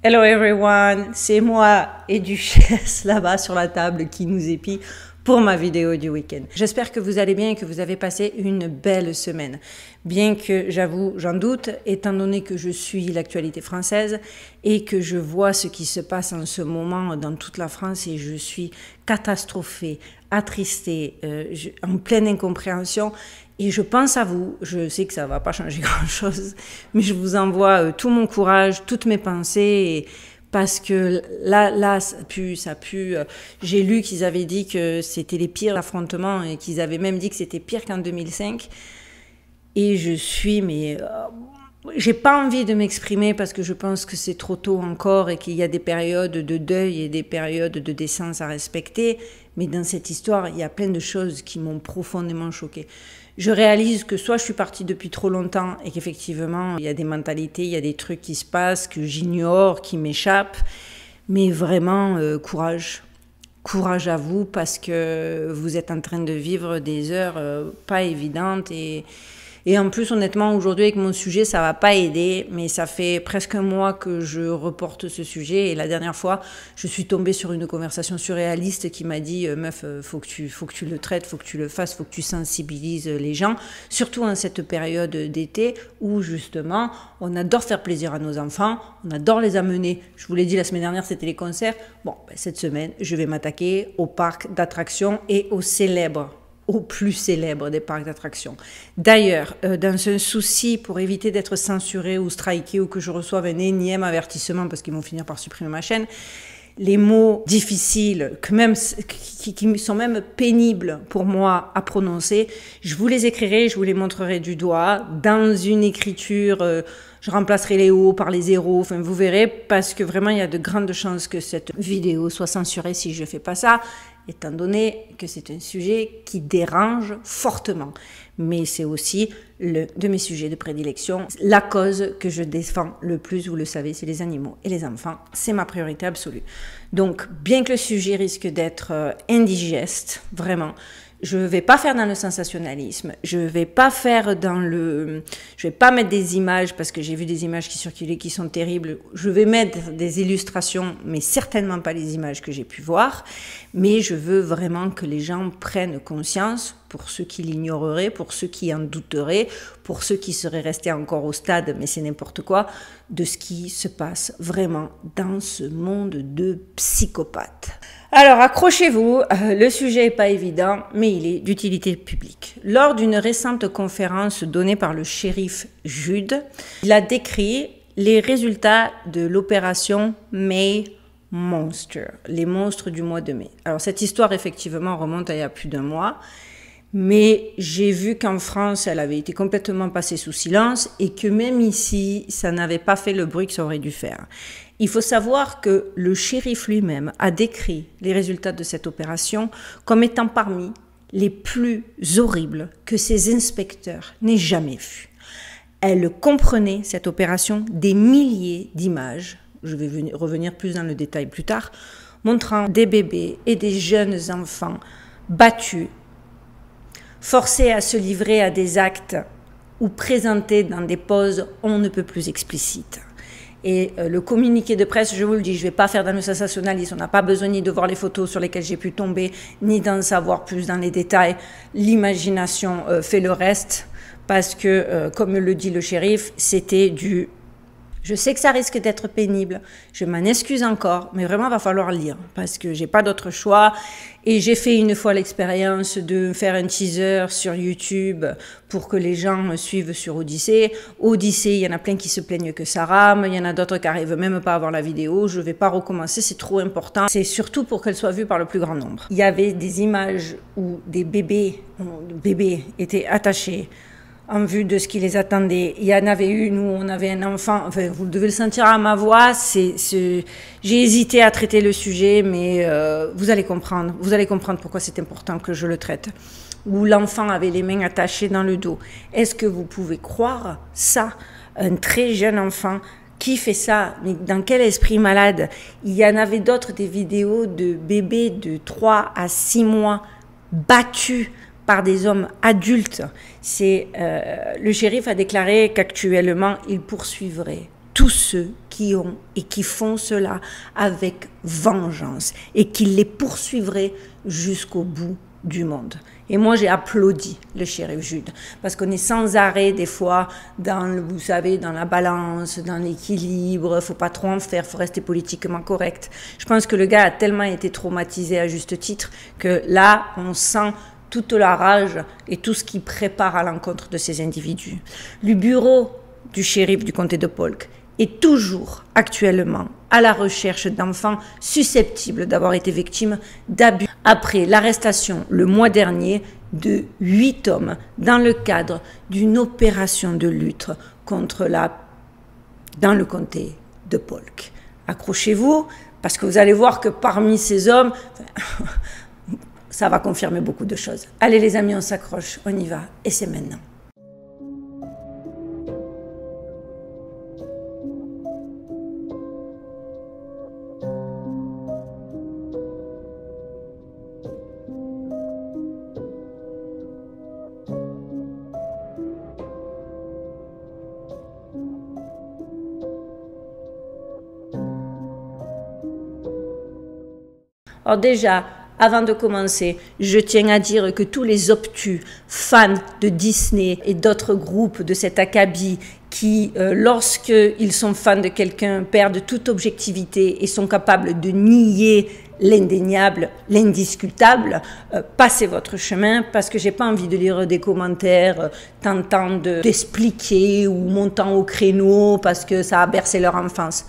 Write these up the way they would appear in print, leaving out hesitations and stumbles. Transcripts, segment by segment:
Hello everyone, c'est moi et Duchesse là-bas sur la table qui nous épie pour ma vidéo du week-end. J'espère que vous allez bien et que vous avez passé une belle semaine. Bien que j'avoue, j'en doute, étant donné que je suis l'actualité française et que je vois ce qui se passe en ce moment dans toute la France et je suis catastrophée, attristée, en pleine incompréhension. Et je pense à vous, je sais que ça ne va pas changer grand-chose, mais je vous envoie tout mon courage, toutes mes pensées, parce que là, ça pue. J'ai lu qu'ils avaient dit que c'était les pires affrontements et qu'ils avaient même dit que c'était pire qu'en 2005. Et je suis, j'ai pas envie de m'exprimer parce que je pense que c'est trop tôt encore et qu'il y a des périodes de deuil et des périodes de décence à respecter. Mais dans cette histoire, il y a plein de choses qui m'ont profondément choquée. Je réalise que soit je suis partie depuis trop longtemps et qu'effectivement, il y a des mentalités, il y a des trucs qui se passent que j'ignore, qui m'échappent. Mais vraiment, courage. Courage à vous parce que vous êtes en train de vivre des heures pas évidentes et en plus, honnêtement, aujourd'hui, avec mon sujet, ça va pas aider, mais ça fait presque un mois que je reporte ce sujet. Et la dernière fois, je suis tombée sur une conversation surréaliste qui m'a dit « Meuf, faut que tu le traites, faut que tu le fasses, faut que tu sensibilises les gens. » Surtout en cette période d'été où, justement, on adore faire plaisir à nos enfants, on adore les amener. Je vous l'ai dit la semaine dernière, c'était les concerts. Bon, cette semaine, je vais m'attaquer aux parcs d'attractions et aux célèbres. Au plus célèbre des parcs d'attractions. D'ailleurs, dans un souci pour éviter d'être censuré ou striké ou que je reçoive un énième avertissement parce qu'ils vont finir par supprimer ma chaîne, les mots difficiles, qui sont même pénibles pour moi à prononcer, je vous les écrirai, je vous les montrerai du doigt, dans une écriture, je remplacerai les O par les zéros, enfin vous verrez, parce que vraiment il y a de grandes chances que cette vidéo soit censurée si je ne fais pas ça, étant donné que c'est un sujet qui dérange fortement. Mais c'est aussi l'un de mes sujets de prédilection. La cause que je défends le plus, vous le savez, c'est les animaux et les enfants. C'est ma priorité absolue. Donc, bien que le sujet risque d'être indigeste, vraiment, je ne vais pas faire dans le sensationnalisme, je ne vais pas faire je vais pas mettre des images parce que j'ai vu des images qui circulaient qui sont terribles. Je vais mettre des illustrations, mais certainement pas les images que j'ai pu voir. Mais je veux vraiment que les gens prennent conscience, pour ceux qui l'ignoreraient, pour ceux qui en douteraient, pour ceux qui seraient restés encore au stade, mais c'est n'importe quoi, de ce qui se passe vraiment dans ce monde de psychopathes. Alors, accrochez-vous, le sujet n'est pas évident, mais il est d'utilité publique. Lors d'une récente conférence donnée par le shérif Jude, il a décrit les résultats de l'opération May Monster, les monstres du mois de mai. Alors, cette histoire, effectivement, remonte à il y a plus d'un mois, mais j'ai vu qu'en France, elle avait été complètement passée sous silence et que même ici, ça n'avait pas fait le bruit que ça aurait dû faire. Il faut savoir que le shérif lui-même a décrit les résultats de cette opération comme étant parmi les plus horribles que ses inspecteurs n'aient jamais vus. Elle comprenait, cette opération, des milliers d'images, je vais revenir plus dans le détail plus tard, montrant des bébés et des jeunes enfants battus, forcés à se livrer à des actes ou présentés dans des poses on ne peut plus explicites. Et le communiqué de presse, je vous le dis, je ne vais pas faire dans le sensationnalisme, on n'a pas besoin ni de voir les photos sur lesquelles j'ai pu tomber, ni d'en savoir plus dans les détails. L'imagination fait le reste, parce que, comme le dit le shérif, c'était du... Je sais que ça risque d'être pénible, je m'en excuse encore, mais vraiment, il va falloir lire, parce que j'ai pas d'autre choix. Et j'ai fait une fois l'expérience de faire un teaser sur YouTube pour que les gens me suivent sur Odyssée. Odyssée, il y en a plein qui se plaignent que ça rame, il y en a d'autres qui n'arrivent même pas à voir la vidéo. Je vais pas recommencer, c'est trop important. C'est surtout pour qu'elle soit vue par le plus grand nombre. Il y avait des images où des bébés étaient attachés en vue de ce qui les attendait. Il y en avait une où on avait un enfant, enfin, vous devez le sentir à ma voix, j'ai hésité à traiter le sujet, mais vous allez comprendre pourquoi c'est important que je le traite. Où l'enfant avait les mains attachées dans le dos. Est-ce que vous pouvez croire ça? Un très jeune enfant qui fait ça? Mais dans quel esprit malade? Il y en avait d'autres, des vidéos de bébés de 3 à 6 mois battus par des hommes adultes. Le shérif a déclaré qu'actuellement, il poursuivrait tous ceux qui ont et qui font cela avec vengeance et qui les poursuivraient jusqu'au bout du monde. Et moi, j'ai applaudi le shérif Jude, parce qu'on est sans arrêt, des fois, vous savez, dans la balance, dans l'équilibre, faut pas trop en faire, faut rester politiquement correct. Je pense que le gars a tellement été traumatisé à juste titre que là, on sent toute la rage et tout ce qui prépare à l'encontre de ces individus. Le bureau du shérif du comté de Polk est toujours actuellement à la recherche d'enfants susceptibles d'avoir été victimes d'abus après l'arrestation le mois dernier de 8 hommes dans le cadre d'une opération de lutte contre dans le comté de Polk. Accrochez-vous, parce que vous allez voir que parmi ces hommes, ça va confirmer beaucoup de choses. Allez les amis, on s'accroche, on y va, et c'est maintenant. Alors déjà, avant de commencer, je tiens à dire que tous les obtus fans de Disney et d'autres groupes de cet acabit qui, lorsqu'ils sont fans de quelqu'un, perdent toute objectivité et sont capables de nier l'indéniable, l'indiscutable, passez votre chemin, parce que j'ai pas envie de lire des commentaires tentant d'expliquer ou montant au créneau parce que ça a bercé leur enfance.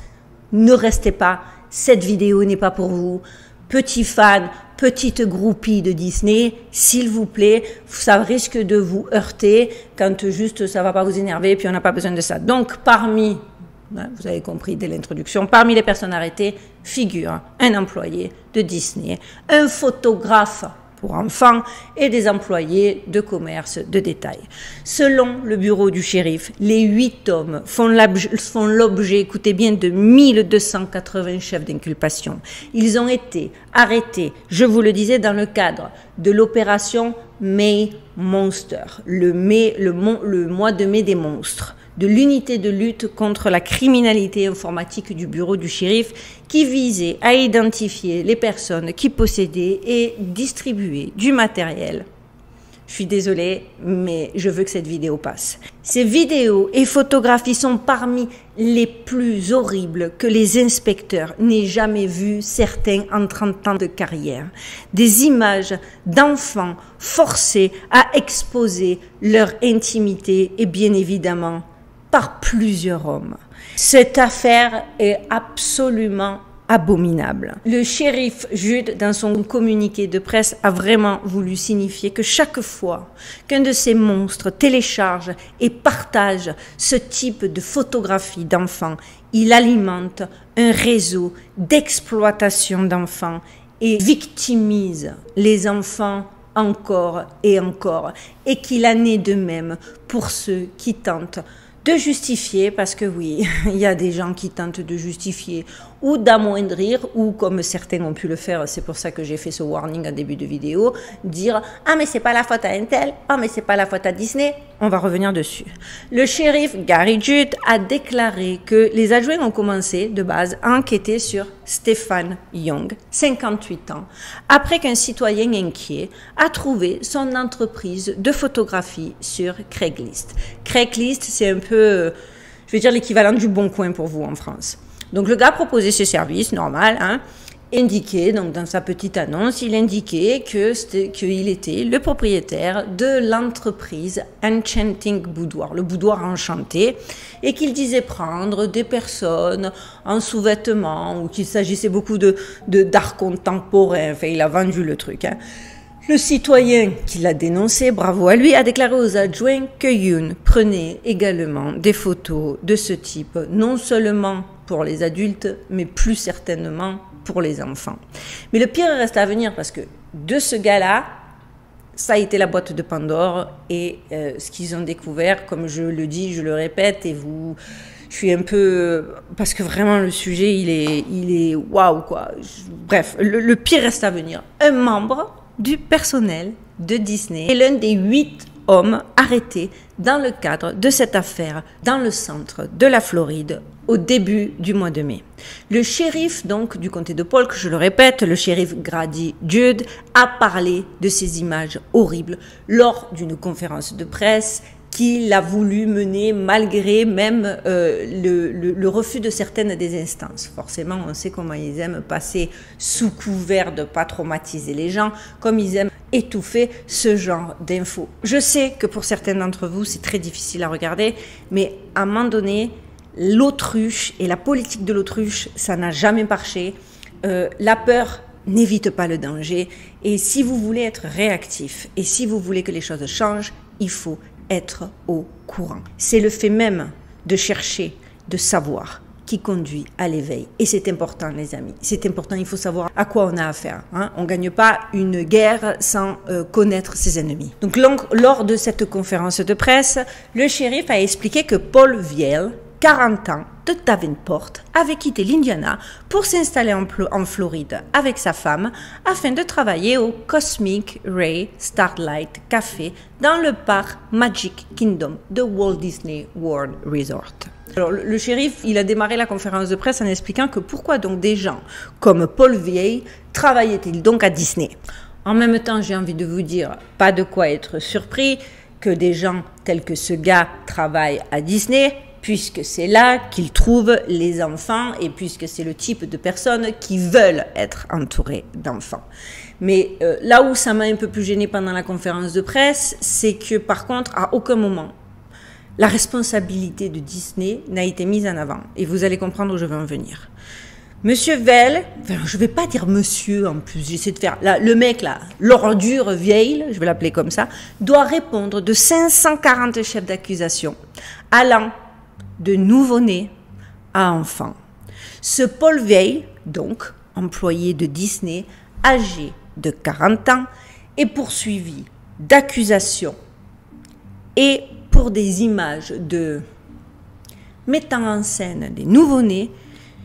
Ne restez pas, cette vidéo n'est pas pour vous. Petits fans, petite groupie de Disney, s'il vous plaît, ça risque de vous heurter quand juste ça va pas vous énerver, puis on n'a pas besoin de ça. Donc vous avez compris dès l'introduction, parmi les personnes arrêtées figure un employé de Disney, un photographe pour enfants et des employés de commerce de détail. Selon le bureau du shérif, les 8 hommes font l'objet, écoutez bien, de 1280 chefs d'inculpation. Ils ont été arrêtés, je vous le disais, dans le cadre de l'opération May Monster, le mois de mai des monstres, de l'unité de lutte contre la criminalité informatique du bureau du shérif qui visait à identifier les personnes qui possédaient et distribuaient du matériel. Je suis désolée, mais je veux que cette vidéo passe. Ces vidéos et photographies sont parmi les plus horribles que les inspecteurs n'aient jamais vues, certains en 30 ans de carrière. Des images d'enfants forcés à exposer leur intimité et bien évidemment par plusieurs hommes. Cette affaire est absolument abominable. Le shérif Jude, dans son communiqué de presse, a vraiment voulu signifier que chaque fois qu'un de ces monstres télécharge et partage ce type de photographie d'enfants, il alimente un réseau d'exploitation d'enfants et victimise les enfants encore et encore, et qu'il en est de même pour ceux qui tentent de justifier, parce que oui, il y a des gens qui tentent de justifier ou d'amoindrir, ou comme certains ont pu le faire, c'est pour ça que j'ai fait ce warning en début de vidéo, dire « Ah mais c'est pas la faute à Intel, ah mais c'est pas la faute à Disney », on va revenir dessus. Le shérif Gary Judd a déclaré que les adjoints ont commencé de base à enquêter sur Stephen Young, 58 ans, après qu'un citoyen inquiet a trouvé son entreprise de photographie sur Craigslist. Craigslist, c'est un peu, je vais dire, l'équivalent du Bon Coin pour vous en France. Donc le gars proposait ses services, normal, hein, indiquait, donc dans sa petite annonce, il indiquait qu'il était le propriétaire de l'entreprise Enchanting Boudoir, le boudoir enchanté, et qu'il disait prendre des personnes en sous-vêtements, ou qu'il s'agissait beaucoup d'art contemporain, enfin il a vendu le truc, hein. Le citoyen qui l'a dénoncé, bravo à lui, a déclaré aux adjoints que Yoon prenait également des photos de ce type, non seulement pour les adultes, mais plus certainement pour les enfants. Mais le pire reste à venir, parce que de ce gars-là, ça a été la boîte de Pandore, et ce qu'ils ont découvert, comme je le dis, je le répète, et je suis un peu, parce que vraiment le sujet, il est waouh quoi. Bref, le pire reste à venir. Un membre du personnel de Disney est l'un des 8 hommes arrêtés dans le cadre de cette affaire dans le centre de la Floride au début du mois de mai. Le shérif donc du comté de Polk, je le répète, le shérif Grady Judd, a parlé de ces images horribles lors d'une conférence de presse qu'il a voulu mener malgré même le refus de certaines des instances. Forcément, on sait comment ils aiment passer sous couvert de ne pas traumatiser les gens, comme ils aiment étouffer ce genre d'infos. Je sais que pour certains d'entre vous, c'est très difficile à regarder, mais à un moment donné, l'autruche et la politique de l'autruche, ça n'a jamais marché. La peur n'évite pas le danger. Et si vous voulez être réactif et si vous voulez que les choses changent, il faut être au courant. C'est le fait même de chercher, de savoir qui conduit à l'éveil. Et c'est important, les amis. C'est important, il faut savoir à quoi on a affaire. Hein. On ne gagne pas une guerre sans connaître ses ennemis. Donc, lors de cette conférence de presse, le shérif a expliqué que Paul Viel, 40 ans, de Davenport, avait quitté l'Indiana pour s'installer en Floride avec sa femme afin de travailler au Cosmic Ray Starlight Café dans le parc Magic Kingdom de Walt Disney World Resort. Alors, le shérif, il a démarré la conférence de presse en expliquant que pourquoi donc des gens comme Paul Viel travaillaient-ils donc à Disney. En même temps, j'ai envie de vous dire, pas de quoi être surpris que des gens tels que ce gars travaillent à Disney, puisque c'est là qu'ils trouvent les enfants et puisque c'est le type de personnes qui veulent être entourées d'enfants. Mais là où ça m'a un peu plus gêné pendant la conférence de presse, c'est que par contre, à aucun moment, la responsabilité de Disney n'a été mise en avant. Et vous allez comprendre où je veux en venir. Monsieur Veil, enfin, je ne vais pas dire monsieur en plus, j'essaie de faire, là, le mec là, l'ordure vieille, je vais l'appeler comme ça, doit répondre de 540 chefs d'accusation allant de nouveau-nés à enfants. Ce Paul Veil, donc, employé de Disney, âgé de 40 ans, est poursuivi d'accusations et pour des images de mettant en scène des nouveau-nés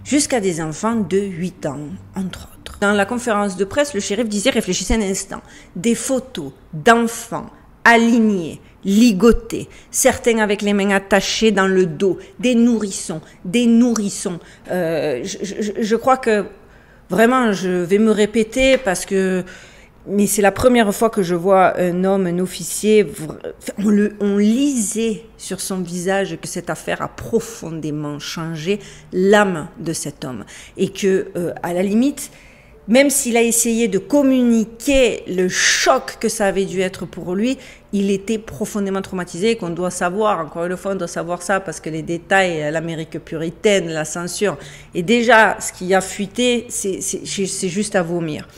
jusqu'à des enfants de 8 ans, entre autres. Dans la conférence de presse, le shérif disait, réfléchissez un instant, des photos d'enfants alignés, ligotés, certains avec les mains attachées dans le dos, des nourrissons. Je crois que vraiment, je vais me répéter parce que mais c'est la première fois que je vois un homme, un officier, on lisait sur son visage que cette affaire a profondément changé l'âme de cet homme. Et que, à la limite, même s'il a essayé de communiquer le choc que ça avait dû être pour lui, il était profondément traumatisé, qu'on doit savoir, encore une fois, on doit savoir ça, parce que les détails, l'Amérique puritaine, la censure, et déjà, ce qui a fuité, c'est juste à vomir.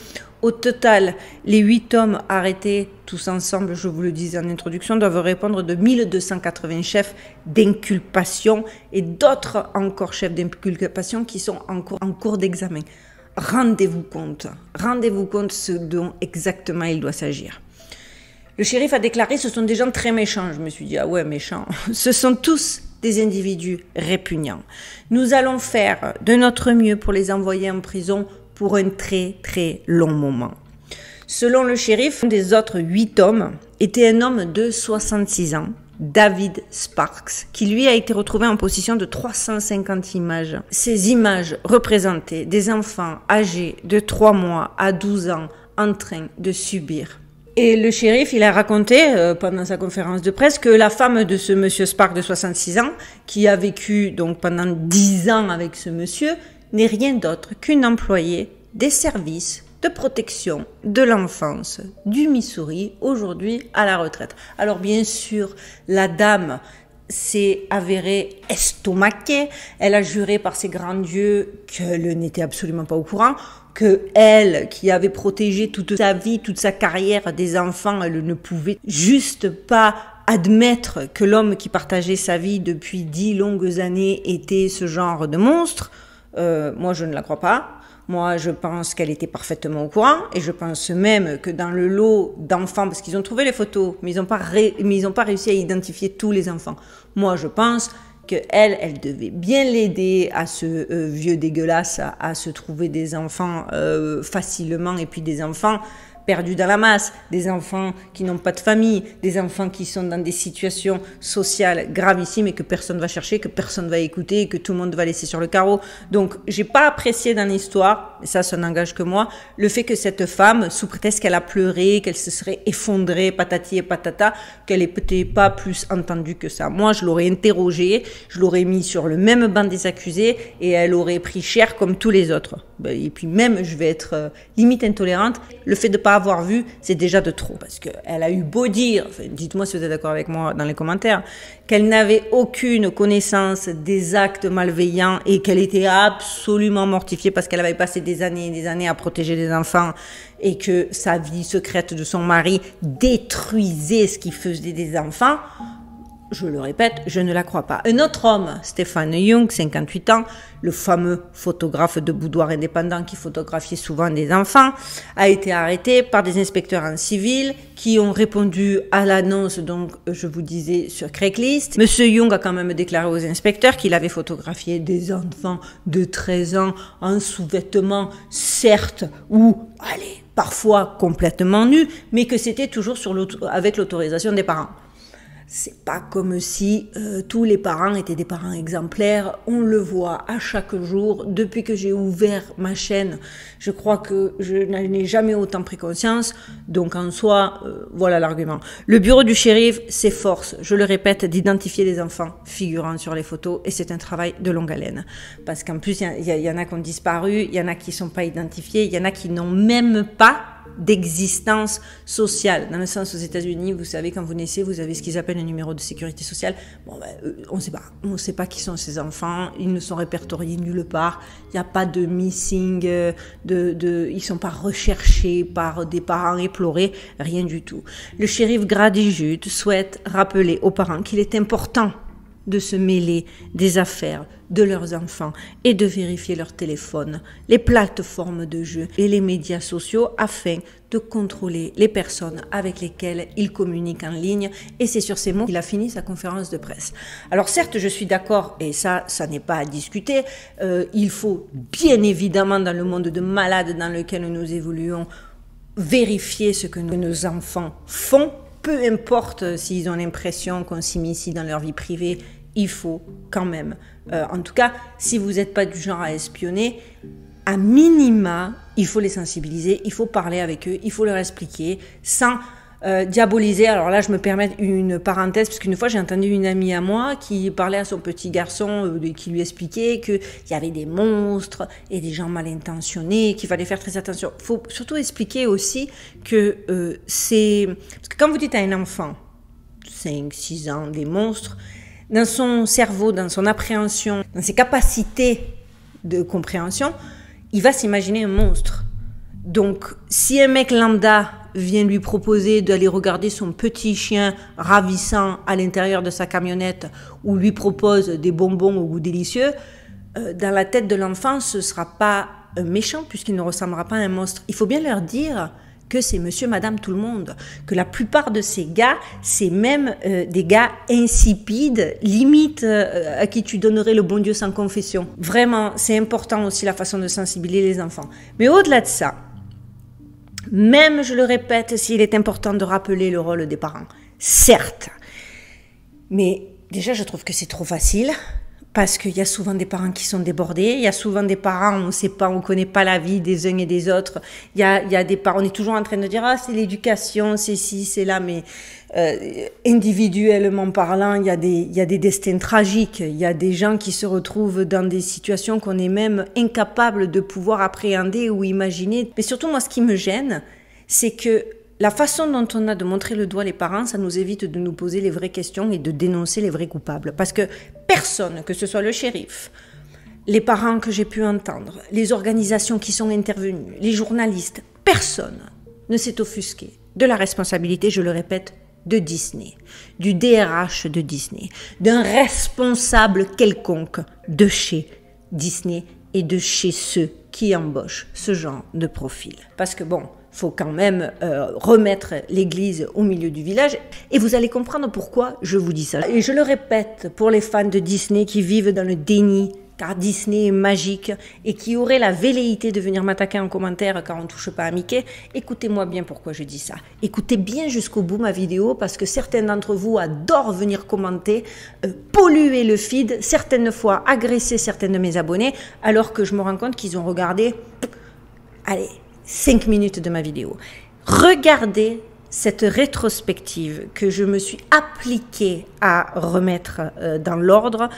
Au total, les 8 hommes arrêtés, tous ensemble, je vous le disais en introduction, doivent répondre de 1280 chefs d'inculpation et d'autres encore chefs d'inculpation qui sont encore en cours d'examen. Rendez-vous compte ce dont exactement il doit s'agir. Le shérif a déclaré, ce sont des gens très méchants. Je me suis dit, ah ouais, méchants. Ce sont tous des individus répugnants. Nous allons faire de notre mieux pour les envoyer en prison pour un très très long moment. Selon le shérif, un des autres 8 hommes était un homme de 66 ans, David Sparks, qui lui a été retrouvé en possession de 350 images. Ces images représentaient des enfants âgés de 3 mois à 12 ans en train de subir. Et le shérif, il a raconté pendant sa conférence de presse que la femme de ce monsieur Sparks de 66 ans, qui a vécu donc pendant 10 ans avec ce monsieur, n'est rien d'autre qu'une employée des services de protection de l'enfance du Missouri, aujourd'hui à la retraite. Alors bien sûr, la dame s'est avérée estomaquée, elle a juré par ses grands dieux qu'elle n'était absolument pas au courant, que elle, qui avait protégé toute sa vie, toute sa carrière des enfants, elle ne pouvait juste pas admettre que l'homme qui partageait sa vie depuis 10 longues années était ce genre de monstre. Moi, je ne la crois pas. Moi, je pense qu'elle était parfaitement au courant et je pense même que dans le lot d'enfants, parce qu'ils ont trouvé les photos, mais ils n'ont pas réussi à identifier tous les enfants. Moi, je pense qu'elle devait bien l'aider à ce vieux dégueulasse, à se trouver des enfants facilement et puis des enfants perdus dans la masse, des enfants qui n'ont pas de famille, des enfants qui sont dans des situations sociales gravissimes et que personne va chercher, que personne va écouter, que tout le monde va laisser sur le carreau. Donc, j'ai pas apprécié dans l'histoire, et ça n'engage que moi, le fait que cette femme, sous prétexte qu'elle a pleuré, qu'elle se serait effondrée, patati et patata, qu'elle ait peut-être pas plus entendue que ça. Moi, je l'aurais interrogée, je l'aurais mis sur le même banc des accusés et elle aurait pris cher comme tous les autres. Et puis même, je vais être limite intolérante, le fait de pas avoir vu, c'est déjà de trop. Parce qu'elle a eu beau dire, enfin, dites-moi si vous êtes d'accord avec moi dans les commentaires, qu'elle n'avait aucune connaissance des actes malveillants et qu'elle était absolument mortifiée parce qu'elle avait passé des années et des années à protéger les enfants et que sa vie secrète de son mari détruisait ce qu'il faisait des enfants. Je le répète, je ne la crois pas. Un autre homme, Stefan Young, 58 ans, le fameux photographe de boudoir indépendant qui photographiait souvent des enfants, a été arrêté par des inspecteurs en civil qui ont répondu à l'annonce, donc je vous disais, sur Craigslist. Monsieur Young a quand même déclaré aux inspecteurs qu'il avait photographié des enfants de 13 ans en sous-vêtements, certes, ou, allez, parfois complètement nus, mais que c'était toujours avec l'autorisation des parents. C'est pas comme si tous les parents étaient des parents exemplaires. On le voit à chaque jour. Depuis que j'ai ouvert ma chaîne, je crois que je n'ai jamais autant pris conscience. Donc en soi, voilà l'argument. Le bureau du shérif s'efforce, je le répète, d'identifier les enfants figurant sur les photos. Et c'est un travail de longue haleine. Parce qu'en plus, il y en a qui ont disparu, il y en a qui ne sont pas identifiés, il y en a qui n'ont même pas d'existence sociale. Dans le sens, aux États-Unis, vous savez, quand vous naissez, vous avez ce qu'ils appellent un numéro de sécurité sociale. Bon, on ne sait pas qui sont ces enfants, ils ne sont répertoriés nulle part, il n'y a pas de missing, ils sont pas recherchés par des parents éplorés, rien du tout. Le shérif Grady Judd souhaite rappeler aux parents qu'il est important de se mêler des affaires de leurs enfants et de vérifier leur téléphone, les plateformes de jeu et les médias sociaux afin de contrôler les personnes avec lesquelles ils communiquent en ligne. Et c'est sur ces mots qu'il a fini sa conférence de presse. Alors certes, je suis d'accord, et ça n'est pas à discuter, il faut bien évidemment, dans le monde de malades dans lequel nous évoluons, vérifier ce que nos enfants font. Peu importe s'ils ont l'impression qu'on s'immisce dans leur vie privée, il faut quand même. En tout cas, si vous n'êtes pas du genre à espionner, à minima, il faut les sensibiliser, il faut parler avec eux, il faut leur expliquer, sans diaboliser. Alors là, je me permets une parenthèse, parce qu'une fois, j'ai entendu une amie à moi qui parlait à son petit garçon, qui lui expliquait qu'il y avait des monstres et des gens mal intentionnés, qu'il fallait faire très attention. Il faut surtout expliquer aussi que c'est... Parce que quand vous dites à un enfant, 5, 6 ans, des monstres, dans son cerveau, dans son appréhension, dans ses capacités de compréhension, il va s'imaginer un monstre. Donc, si un mec lambda vient lui proposer d'aller regarder son petit chien ravissant à l'intérieur de sa camionnette ou lui propose des bonbons au goût délicieux, dans la tête de l'enfant, ce ne sera pas un méchant puisqu'il ne ressemblera pas à un monstre. Il faut bien leur dire que c'est monsieur, madame, tout le monde, que la plupart de ces gars, c'est même des gars insipides, limite à qui tu donnerais le bon Dieu sans confession. Vraiment, c'est important aussi la façon de sensibiliser les enfants. Mais au-delà de ça, même, je le répète, s'il est important de rappeler le rôle des parents, certes, mais déjà je trouve que c'est trop facile, parce qu'il y a souvent des parents qui sont débordés, il y a souvent des parents, on ne sait pas, on ne connaît pas la vie des uns et des autres, il y a des parents, on est toujours en train de dire « Ah, c'est l'éducation, c'est ci, c'est là », mais individuellement parlant, il y a des destins tragiques, il y a des gens qui se retrouvent dans des situations qu'on est même incapable de pouvoir appréhender ou imaginer. Mais surtout, moi, ce qui me gêne, c'est que la façon dont on a de montrer le doigt les parents, ça nous évite de nous poser les vraies questions et de dénoncer les vrais coupables. Parce que personne, que ce soit le shérif, les parents que j'ai pu entendre, les organisations qui sont intervenues, les journalistes, personne ne s'est offusqué de la responsabilité, je le répète, de Disney, du DRH de Disney, d'un responsable quelconque de chez Disney et de chez ceux qui embauchent ce genre de profil. Parce que bon, faut quand même remettre l'église au milieu du village. Et vous allez comprendre pourquoi je vous dis ça. Et je le répète, pour les fans de Disney qui vivent dans le déni car Disney est magique et qui aurait la velléité de venir m'attaquer en commentaire quand on ne touche pas à Mickey, écoutez-moi bien pourquoi je dis ça. Écoutez bien jusqu'au bout ma vidéo parce que certains d'entre vous adorent venir commenter, polluer le feed, certaines fois agresser certains de mes abonnés, alors que je me rends compte qu'ils ont regardé, allez, 5 minutes de ma vidéo. Regardez cette rétrospective que je me suis appliquée à remettre dans l'ordre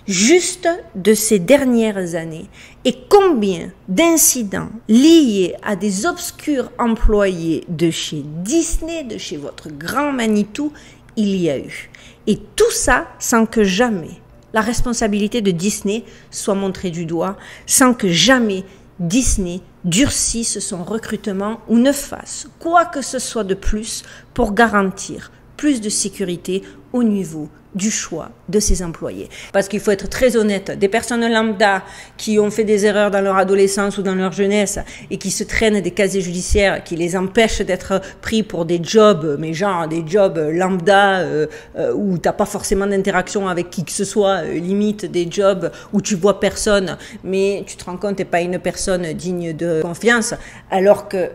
juste de ces dernières années et combien d'incidents liés à des obscurs employés de chez Disney, de chez votre grand Manitou, il y a eu. Et tout ça sans que jamais la responsabilité de Disney soit montrée du doigt, sans que jamais Disney durcisse son recrutement ou ne fasse quoi que ce soit de plus pour garantir plus de sécurité au niveau du choix de ses employés. Parce qu'il faut être très honnête, des personnes lambda qui ont fait des erreurs dans leur adolescence ou dans leur jeunesse et qui se traînent des casiers judiciaires qui les empêchent d'être pris pour des jobs, mais genre des jobs lambda où t'as pas forcément d'interaction avec qui que ce soit, limite des jobs où tu vois personne, mais tu te rends compte t'es pas une personne digne de confiance, alors que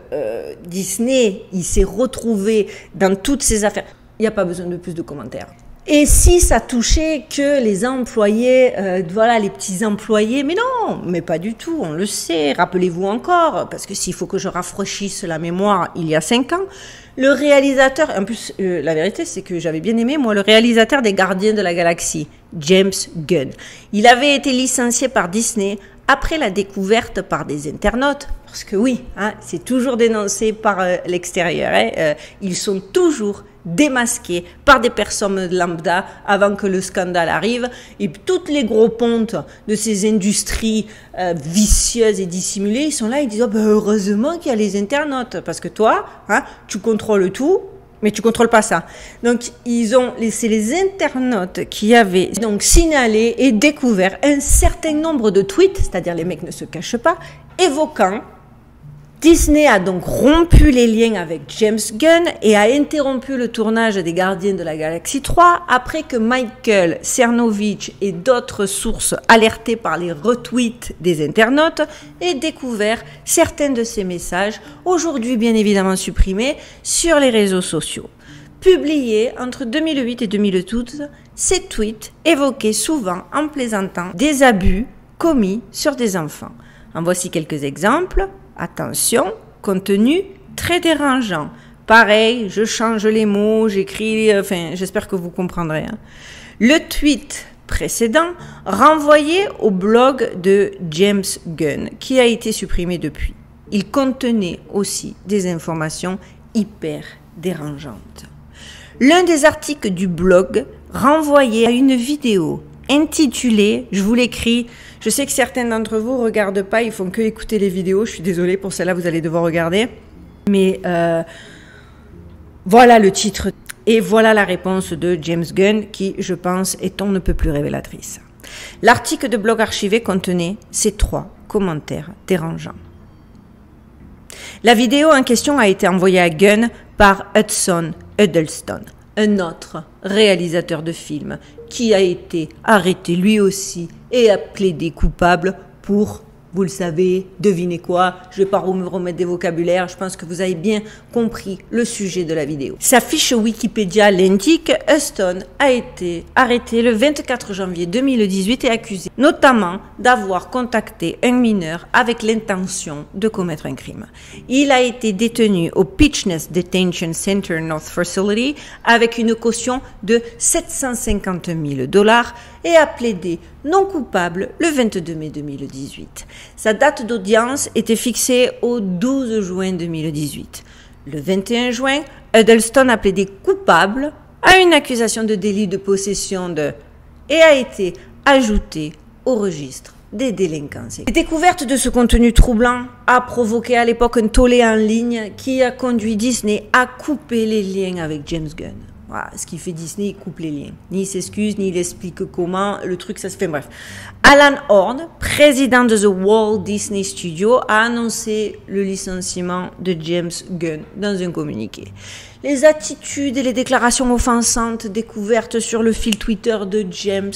Disney, il s'est retrouvé dans toutes ces affaires. Il n'y a pas besoin de plus de commentaires. Et si ça touchait que les employés, voilà, les petits employés, mais non, mais pas du tout, on le sait, rappelez-vous encore, parce que s'il faut que je rafraîchisse la mémoire, il y a 5 ans, le réalisateur, en plus, la vérité, c'est que j'avais bien aimé, moi, le réalisateur des Gardiens de la Galaxie, James Gunn. Il avait été licencié par Disney après la découverte par des internautes, parce que oui, hein, c'est toujours dénoncé par l'extérieur, hein, ils sont toujours démasqués par des personnes lambda avant que le scandale arrive, et toutes les gros pontes de ces industries vicieuses et dissimulées, ils sont là, ils disent oh, ben heureusement qu'il y a les internautes, parce que toi, hein, tu contrôles tout, mais tu contrôles pas ça. Donc c'est les internautes qui avaient donc signalé et découvert un certain nombre de tweets, c'est-à-dire les mecs ne se cachent pas, évoquant Disney a donc rompu les liens avec James Gunn et a interrompu le tournage des Gardiens de la Galaxie 3 après que Michael Cernovich et d'autres sources alertées par les retweets des internautes aient découvert certains de ces messages, aujourd'hui bien évidemment supprimés, sur les réseaux sociaux. Publiés entre 2008 et 2012, ces tweets évoquaient souvent en plaisantant des abus commis sur des enfants. En voici quelques exemples. Attention, contenu très dérangeant. Pareil, je change les mots, j'écris, enfin, j'espère que vous comprendrez. Hein. Le tweet précédent renvoyait au blog de James Gunn, qui a été supprimé depuis. Il contenait aussi des informations hyper dérangeantes. L'un des articles du blog renvoyait à une vidéo intitulée, je vous l'écris, je sais que certains d'entre vous ne regardent pas, ils font que écouter les vidéos, je suis désolée pour celle-là, vous allez devoir regarder. Mais voilà le titre et voilà la réponse de James Gunn qui, je pense, est on ne peut plus révélatrice. L'article de blog archivé contenait ces 3 commentaires dérangeants. La vidéo en question a été envoyée à Gunn par Hudson Huddleston, un autre réalisateur de films qui a été arrêté lui aussi et a plaidé coupable pour, vous le savez, devinez quoi, je ne vais pas me remettre des vocabulaires, je pense que vous avez bien compris le sujet de la vidéo. Sa fiche Wikipédia l'indique, Huston a été arrêté le 24 janvier 2018 et accusé notamment d'avoir contacté un mineur avec l'intention de commettre un crime. Il a été détenu au Peachtree Detention Center North Facility avec une caution de $750 000 et a plaidé non coupable le 22 mai 2018. Sa date d'audience était fixée au 12 juin 2018. Le 21 juin, Huddleston a plaidé coupable à une accusation de délit de possession de et a été ajouté au registre des délinquants. La découverte de ce contenu troublant a provoqué à l'époque un tollé en ligne qui a conduit Disney à couper les liens avec James Gunn. Voilà, ce qui fait Disney, il coupe les liens. Ni il s'excuse, ni il explique comment, le truc ça se fait, bref. Alan Horn, président de The Walt Disney Studios, a annoncé le licenciement de James Gunn dans un communiqué. les attitudes et les déclarations offensantes découvertes sur le fil Twitter de James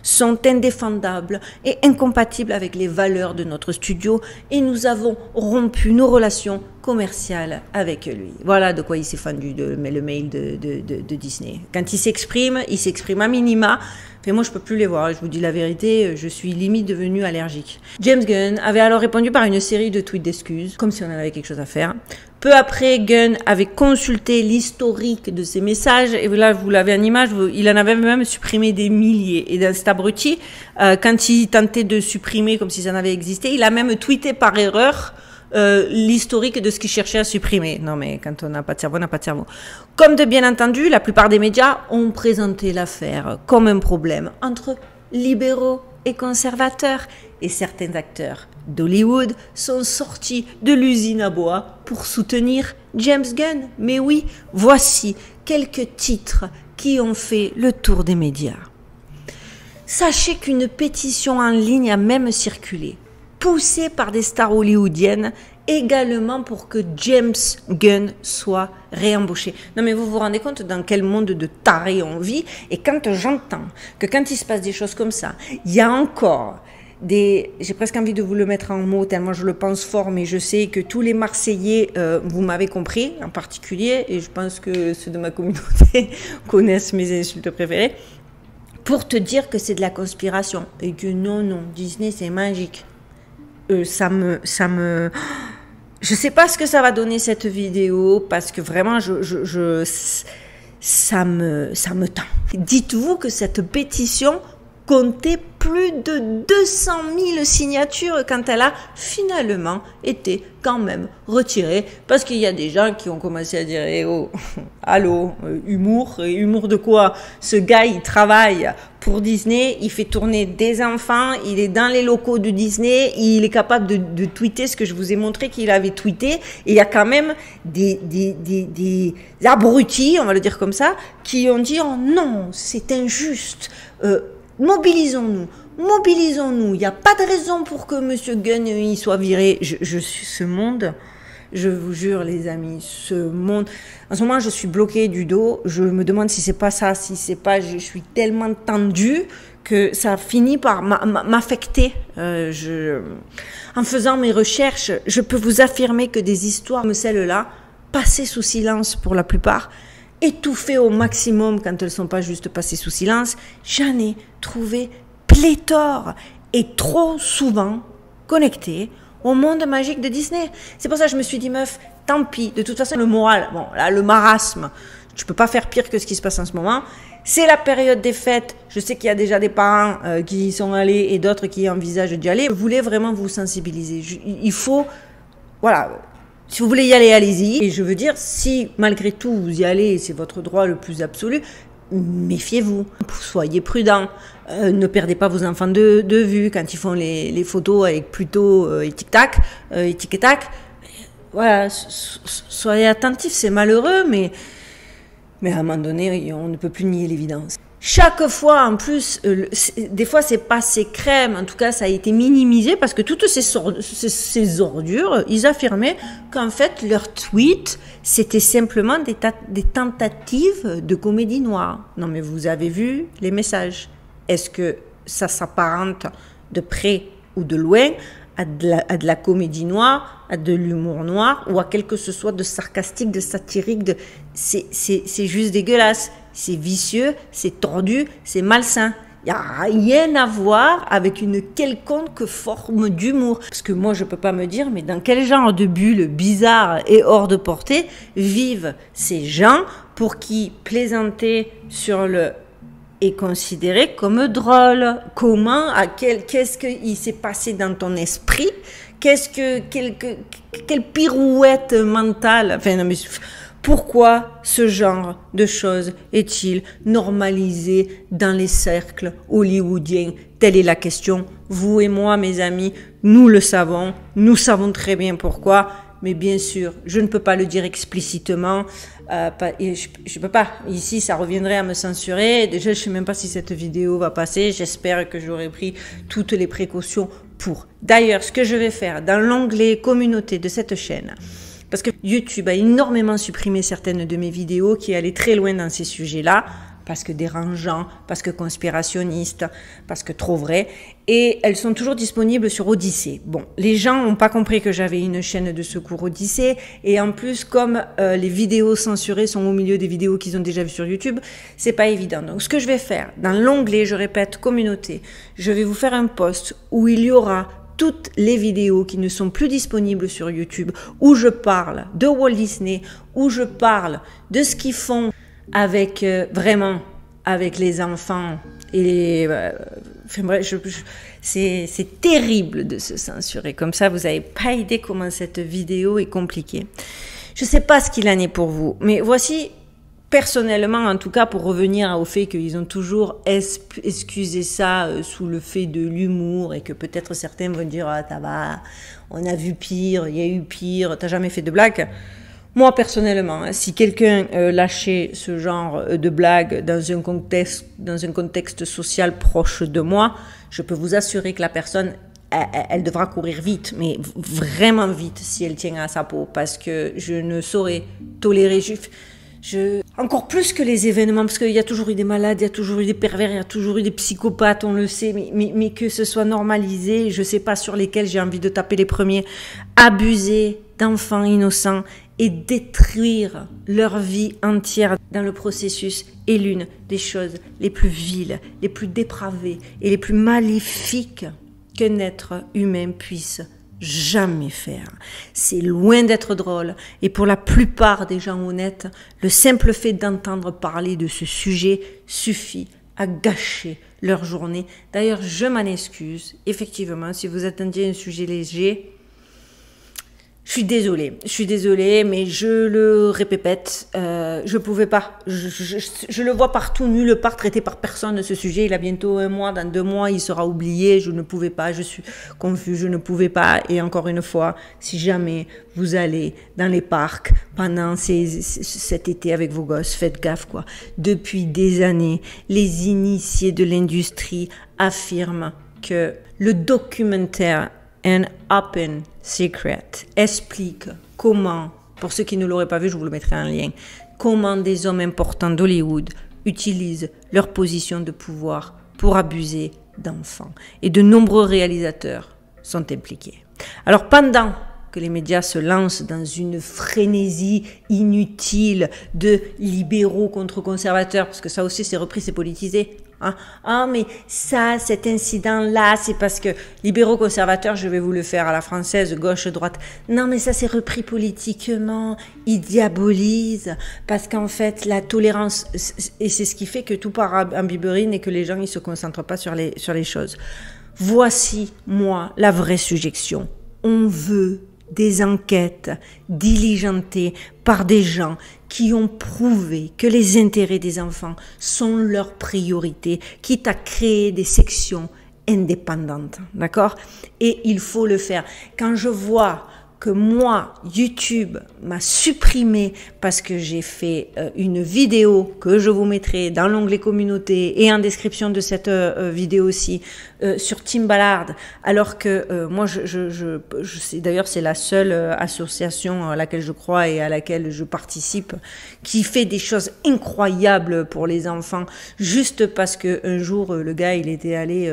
sont indéfendables et incompatibles avec les valeurs de notre studio et nous avons rompu nos relations commerciales avec lui. Voilà de quoi il s'est fendu le mail de Disney. Quand il s'exprime à minima. Mais moi, je peux plus les voir. Je vous dis la vérité, je suis limite devenue allergique. James Gunn avait alors répondu par une série de tweets d'excuses, comme si on en avait quelque chose à faire. Peu après, Gunn avait consulté l'historique de ses messages. Et là, vous l'avez en image, il en avait même supprimé des milliers. Et dans cet abruti, quand il tentait de supprimer comme si ça n'avait existé, il a même tweeté par erreur l'historique de ce qu'il cherchait à supprimer. Non mais quand on n'a pas de cerveau, on n'a pas de cerveau. Comme de bien entendu, la plupart des médias ont présenté l'affaire comme un problème entre libéraux et conservateurs et certains acteurs d'Hollywood sont sortis de l'usine à bois pour soutenir James Gunn. Mais oui, voici quelques titres qui ont fait le tour des médias. Sachez qu'une pétition en ligne a même circulé, poussée par des stars hollywoodiennes, également pour que James Gunn soit réembauché. Non mais vous vous rendez compte dans quel monde de tarés on vit? Et quand j'entends que quand il se passe des choses comme ça, il y a encore j'ai presque envie de vous le mettre en mots tellement je le pense fort, mais je sais que tous les Marseillais, vous m'avez compris en particulier, et je pense que ceux de ma communauté connaissent mes insultes préférées, pour te dire que c'est de la conspiration et que non, Disney c'est magique. Je sais pas ce que ça va donner cette vidéo parce que vraiment ça me tend. Dites-vous que cette pétition comptait plus de 200 000 signatures quand elle a finalement été quand même retirée parce qu'il y a des gens qui ont commencé à dire eh oh, allô, humour de quoi? Ce gars il travaille pour Disney, il fait tourner des enfants, il est dans les locaux de Disney, il est capable de tweeter ce que je vous ai montré qu'il avait tweeté, et il y a quand même des abrutis, on va le dire comme ça, qui ont dit oh non, c'est injuste, mobilisons-nous, il n'y a pas de raison pour que Monsieur Gunn il soit viré. Je suis ce monde, je vous jure les amis, ce monde, en ce moment je suis bloquée du dos, je me demande si c'est pas ça, si c'est pas, je suis tellement tendue que ça finit par m'affecter. En faisant mes recherches, je peux vous affirmer que des histoires comme celle-là, passées sous silence pour la plupart, étouffées au maximum quand elles ne sont pas juste passées sous silence, j'en ai trouvé pléthore et trop souvent connectées au monde magique de Disney. C'est pour ça que je me suis dit, meuf, tant pis, de toute façon le moral, bon là le marasme, tu peux pas faire pire que ce qui se passe en ce moment. C'est la période des fêtes, je sais qu'il y a déjà des parents qui y sont allés et d'autres qui envisagent d'y aller. Je voulais vraiment vous sensibiliser, il faut, voilà. Si vous voulez y aller, allez-y. Et je veux dire, si malgré tout vous y allez, c'est votre droit le plus absolu, méfiez-vous, soyez prudents, ne perdez pas vos enfants de vue quand ils font les photos avec plutôt tic-tac, tic-tac. Voilà, soyez attentifs, c'est malheureux, mais à un moment donné, on ne peut plus nier l'évidence. Chaque fois, en plus, des fois, c'est pas ces crèmes, en tout cas, ça a été minimisé parce que toutes ces ordures, ils affirmaient qu'en fait, leurs tweets, c'était simplement des tentatives de comédie noire. Non, mais vous avez vu les messages. Est-ce que ça s'apparente de près ou de loin à de la comédie noire, à de l'humour noir ou à quelque chose de sarcastique, de satirique, c'est juste dégueulasse. C'est vicieux, c'est tordu, c'est malsain. Il n'y a rien à voir avec une quelconque forme d'humour. Parce que moi, je ne peux pas me dire, mais dans quel genre de bulle bizarre et hors de portée vivent ces gens pour qui plaisanter sur le est considéré comme drôle? Comment, qu'est-ce qu'il s'est passé dans ton esprit? Quelle pirouette mentale? Enfin, non, mais pourquoi ce genre de choses est-il normalisé dans les cercles hollywoodiens? Telle est la question. Vous et moi, mes amis, nous le savons. Nous savons très bien pourquoi. Mais bien sûr, je ne peux pas le dire explicitement. Je peux pas. Ici, ça reviendrait à me censurer. Déjà, je sais même pas si cette vidéo va passer. J'espère que j'aurai pris toutes les précautions pour. D'ailleurs, ce que je vais faire dans l'onglet communauté de cette chaîne, Parce que YouTube a énormément supprimé certaines de mes vidéos qui allaient très loin dans ces sujets-là, parce que dérangeants, parce que conspirationnistes, parce que trop vrai. Et elles sont toujours disponibles sur Odyssée. Bon, les gens n'ont pas compris que j'avais une chaîne de secours Odyssée. Et en plus, comme les vidéos censurées sont au milieu des vidéos qu'ils ont déjà vues sur YouTube, c'est pas évident. Donc, ce que je vais faire, dans l'onglet, je répète, communauté, je vais vous faire un post où il y aura toutes les vidéos qui ne sont plus disponibles sur YouTube, où je parle de Walt Disney, où je parle de ce qu'ils font avec vraiment avec les enfants et les enfin, bref, c'est terrible de se censurer comme ça. Vous n'avez pas idée comment cette vidéo est compliquée. Je sais pas ce qu'il en est pour vous, mais voici personnellement, en tout cas, pour revenir au fait qu'ils ont toujours excusé ça sous le fait de l'humour et que peut-être certains vont dire ah ça va, on a vu pire, il y a eu pire, t'as jamais fait de blague. Moi, personnellement, si quelqu'un lâchait ce genre de blague dans un contexte social proche de moi, je peux vous assurer que la personne, elle devra courir vite, mais vraiment vite si elle tient à sa peau, parce que je ne saurais tolérer encore plus que les événements, parce qu'il y a toujours eu des malades, il y a toujours eu des pervers, il y a toujours eu des psychopathes, on le sait, mais que ce soit normalisé, je sais pas sur lesquels j'ai envie de taper les premiers, abuser d'enfants innocents et détruire leur vie entière dans le processus est l'une des choses les plus viles, les plus dépravées et les plus maléfiques qu'un être humain puisse jamais faire. C'est loin d'être drôle et pour la plupart des gens honnêtes, le simple fait d'entendre parler de ce sujet suffit à gâcher leur journée. D'ailleurs, je m'en excuse. Effectivement, si vous attendiez un sujet léger, je suis désolée, mais je le répète, je pouvais pas. Je le vois partout, nulle part traité par personne ce sujet. Il a bientôt 1 mois, dans 2 mois, il sera oublié. Je ne pouvais pas, je suis confus, je ne pouvais pas. Et encore une fois, si jamais vous allez dans les parcs pendant cet été avec vos gosses, faites gaffe quoi. Depuis des années, les initiés de l'industrie affirment que le documentaire An Open Secret explique comment, pour ceux qui ne l'auraient pas vu, je vous le mettrai en lien, comment des hommes importants d'Hollywood utilisent leur position de pouvoir pour abuser d'enfants. Et de nombreux réalisateurs sont impliqués. Alors pendant que les médias se lancent dans une frénésie inutile de libéraux contre conservateurs, parce que ça aussi c'est repris, c'est politisé. Hein? Ah mais ça, cet incident-là, c'est parce que libéraux conservateurs, je vais vous le faire à la française, gauche-droite. Non mais ça c'est repris politiquement, ils diabolisent, parce qu'en fait la tolérance, et c'est ce qui fait que tout part en biberine et que les gens ils se concentrent pas sur les choses. Voici moi la vraie sujection. On veut des enquêtes diligentées par des gens qui ont prouvé que les intérêts des enfants sont leur priorité, quitte à créer des sections indépendantes, d'accord? Et il faut le faire. Quand je vois que moi, YouTube m'a supprimé parce que j'ai fait une vidéo que je vous mettrai dans l'onglet communauté et en description de cette vidéo aussi sur Timbaland, alors que moi, je sais, d'ailleurs, c'est la seule association à laquelle je crois et à laquelle je participe qui fait des choses incroyables pour les enfants, juste parce que un jour, le gars, il était allé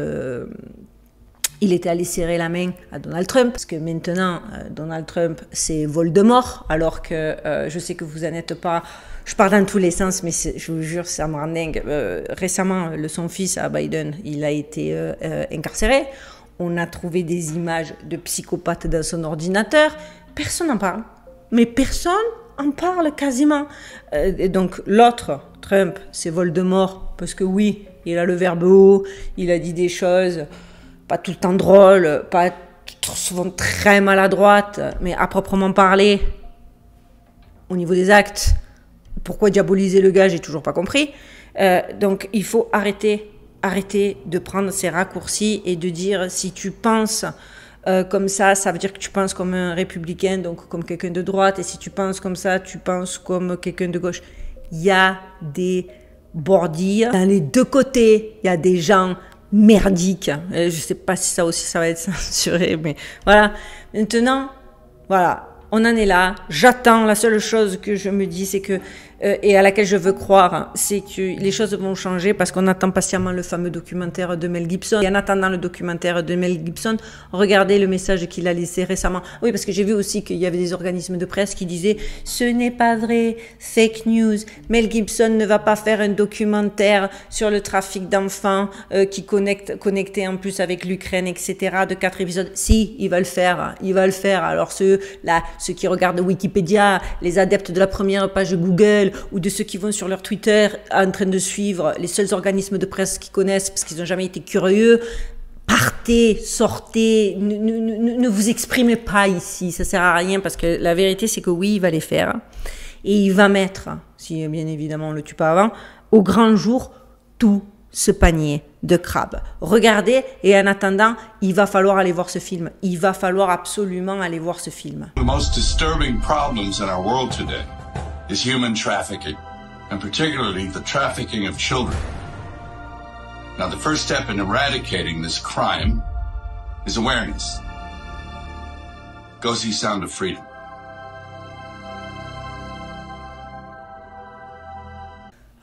serrer la main à Donald Trump, parce que maintenant, Donald Trump, c'est Voldemort, alors que je sais que vous en êtes pas... Je parle dans tous les sens, mais je vous jure, ça me rend dingue. Récemment, son fils, à Biden, il a été incarcéré. On a trouvé des images de psychopathes dans son ordinateur. Personne n'en parle. Mais personne en parle quasiment. Et donc, l'autre, Trump, c'est Voldemort, parce que oui, il a le verbe haut, il a dit des choses... pas tout le temps drôle, pas souvent très maladroite, mais à proprement parler, au niveau des actes, pourquoi diaboliser le gars, j'ai toujours pas compris. Donc il faut arrêter de prendre ces raccourcis et de dire si tu penses comme ça veut dire que tu penses comme un républicain, donc comme quelqu'un de droite, et si tu penses comme ça, tu penses comme quelqu'un de gauche. Il y a des bordilles dans les deux côtés, il y a des gens merdique. Je sais pas si ça aussi ça va être censuré, mais voilà. Maintenant, voilà. on en est là. J'attends. La seule chose que je me dis, c'est que et à laquelle je veux croire, c'est que les choses vont changer parce qu'on attend patiemment le fameux documentaire de Mel Gibson. Et en attendant le documentaire de Mel Gibson, regardez le message qu'il a laissé récemment. Oui, parce que j'ai vu aussi qu'il y avait des organismes de presse qui disaient « Ce n'est pas vrai, fake news, Mel Gibson ne va pas faire un documentaire sur le trafic d'enfants qui connecté en plus avec l'Ukraine, etc. de 4 épisodes. » Si, il va le faire, il va le faire. Alors ceux qui regardent Wikipédia, les adeptes de la première page de Google, ou de ceux qui vont sur leur Twitter en train de suivre les seuls organismes de presse qu'ils connaissent parce qu'ils n'ont jamais été curieux, partez, sortez, ne vous exprimez pas ici, ça sert à rien parce que la vérité c'est que oui, il va les faire et il va mettre, si bien évidemment on le tue pas avant, au grand jour tout ce panier de crabes. Regardez et en attendant, il va falloir aller voir ce film. Il va falloir absolument aller voir ce film. The most disturbing problems in our world today is human trafficking, and particularly the trafficking of children. Now, the first step in eradicating this crime is awareness. Go see Sound of Freedom.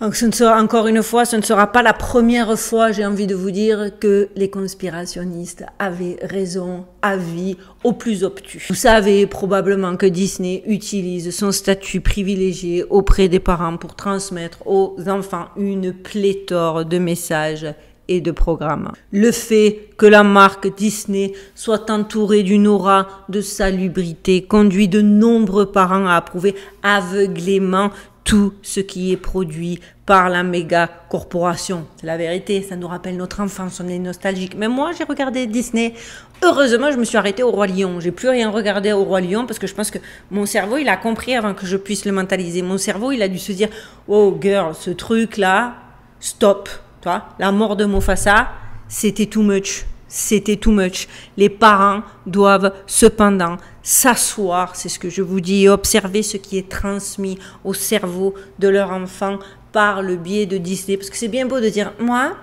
Donc encore une fois, ce ne sera pas la première fois, j'ai envie de vous dire, que les conspirationnistes avaient raison à vie au plus obtus. Vous savez probablement que Disney utilise son statut privilégié auprès des parents pour transmettre aux enfants une pléthore de messages et de programmes. Le fait que la marque Disney soit entourée d'une aura de salubrité conduit de nombreux parents à approuver aveuglément tout ce qui est produit par la méga corporation. C'est la vérité, ça nous rappelle notre enfance, on est nostalgique. Mais moi, j'ai regardé Disney. Heureusement, je me suis arrêtée au Roi Lion. J'ai plus rien regardé au Roi Lion parce que je pense que mon cerveau, il a compris avant que je puisse le mentaliser. Mon cerveau, il a dû se dire « Oh girl, ce truc-là, stop ». Tu vois, la mort de Mufasa, c'était too much. C'était too much. Les parents doivent cependant s'asseoir, c'est ce que je vous dis, et observer ce qui est transmis au cerveau de leur enfant par le biais de Disney. Parce que c'est bien beau de dire, moi,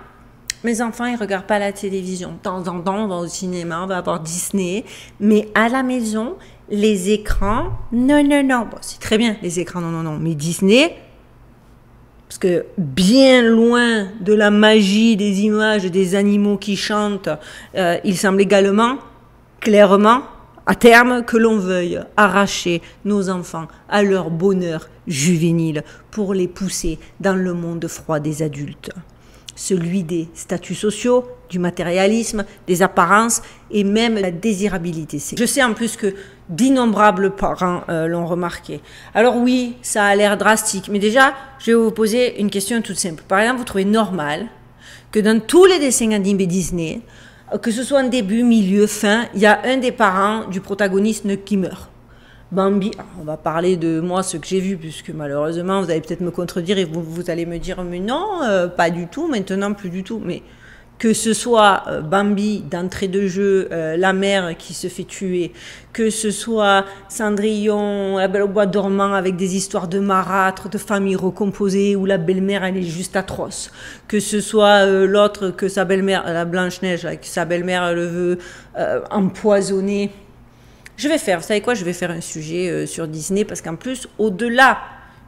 mes enfants, ils regardent pas la télévision. De temps en temps, on va au cinéma, on va avoir Disney. Mais à la maison, les écrans, non, non, non. Bon, c'est très bien, les écrans, non, non, non. Mais Disney, parce que bien loin de la magie des images des animaux qui chantent, il semble également, clairement, à terme, que l'on veuille arracher nos enfants à leur bonheur juvénile pour les pousser dans le monde froid des adultes. Celui des statuts sociaux, du matérialisme, des apparences et même la désirabilité. Je sais en plus que d'innombrables parents l'ont remarqué. Alors oui, ça a l'air drastique, mais déjà, je vais vous poser une question toute simple. Par exemple, vous trouvez normal que dans tous les dessins animés Disney, que ce soit en début, milieu, fin, il y a un des parents du protagoniste qui meurt. Bambi, on va parler de moi, ce que j'ai vu, puisque malheureusement, vous allez peut-être me contredire et vous allez me dire, mais non, pas du tout, maintenant plus du tout. Mais que ce soit Bambi d'entrée de jeu, la mère qui se fait tuer, que ce soit Cendrillon, la Belle au bois dormant avec des histoires de marâtres, de familles recomposées où la belle-mère elle est juste atroce, que ce soit l'autre que sa belle-mère, la Blanche-Neige, que sa belle-mère le veut empoisonner. Je vais faire, vous savez quoi, je vais faire un sujet sur Disney parce qu'en plus, au-delà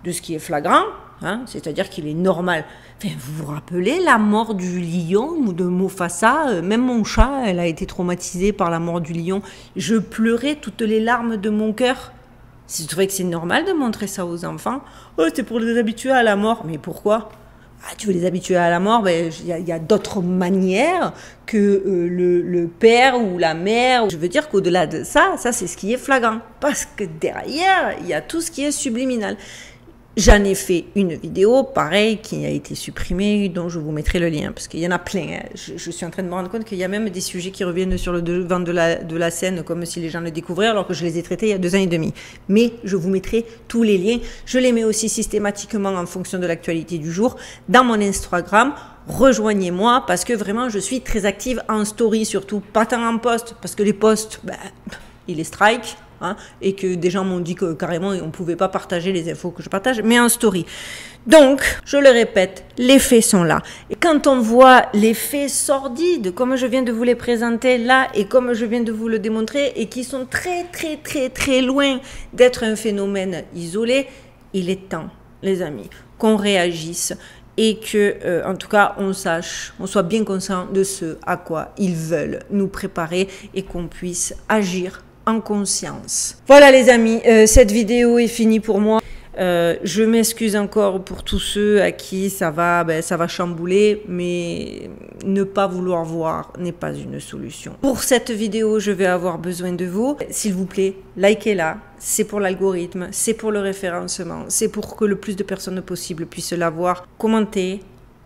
de ce qui est flagrant, hein, c'est-à-dire qu'il est normal. Enfin, vous vous rappelez la mort du lion ou de Mufasa? Même mon chat, elle a été traumatisée par la mort du lion. Je pleurais toutes les larmes de mon cœur. Je trouvais que c'est normal de montrer ça aux enfants. Oh, c'est pour les habituer à la mort. Mais pourquoi? Ah, tu veux les habituer à la mort? Ben, y a d'autres manières que le père ou la mère. Je veux dire qu'au-delà de ça, ça c'est ce qui est flagrant. Parce que derrière, il y a tout ce qui est subliminal. J'en ai fait une vidéo, pareil, qui a été supprimée, dont je vous mettrai le lien, parce qu'il y en a plein. Hein. Je suis en train de me rendre compte qu'il y a même des sujets qui reviennent sur le devant de la scène, comme si les gens le découvraient, alors que je les ai traités il y a 2 ans et demi. Mais je vous mettrai tous les liens. Je les mets aussi systématiquement en fonction de l'actualité du jour dans mon Instagram. Rejoignez-moi, parce que vraiment, je suis très active en story, surtout, pas tant en post, parce que les posts, ben, il est strike. Hein, et que des gens m'ont dit que carrément on ne pouvait pas partager les infos que je partage, mais en story. Donc, je le répète, les faits sont là. Et quand on voit les faits sordides, comme je viens de vous les présenter là, et comme je viens de vous le démontrer, et qui sont très loin d'être un phénomène isolé, il est temps, les amis, qu'on réagisse et que, en tout cas, on sache, on soit bien conscient de ce à quoi ils veulent nous préparer et qu'on puisse agir en conscience. Voilà les amis, cette vidéo est finie pour moi. Je m'excuse encore pour tous ceux à qui ça va chambouler, mais ne pas vouloir voir n'est pas une solution. Pour cette vidéo, je vais avoir besoin de vous. S'il vous plaît, likez-la. C'est pour l'algorithme, c'est pour le référencement, c'est pour que le plus de personnes possible puissent la voir. Commentez,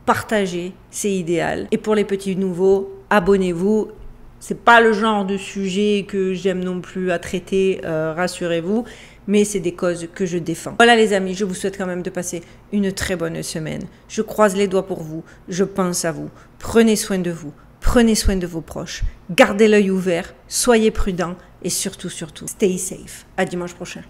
partagez, c'est idéal. Et pour les petits nouveaux, abonnez-vous. C'est pas le genre de sujet que j'aime non plus à traiter, rassurez-vous, mais c'est des causes que je défends. Voilà les amis, je vous souhaite quand même de passer une très bonne semaine. Je croise les doigts pour vous, je pense à vous. Prenez soin de vous, prenez soin de vos proches, gardez l'œil ouvert, soyez prudents et surtout, stay safe. À dimanche prochain.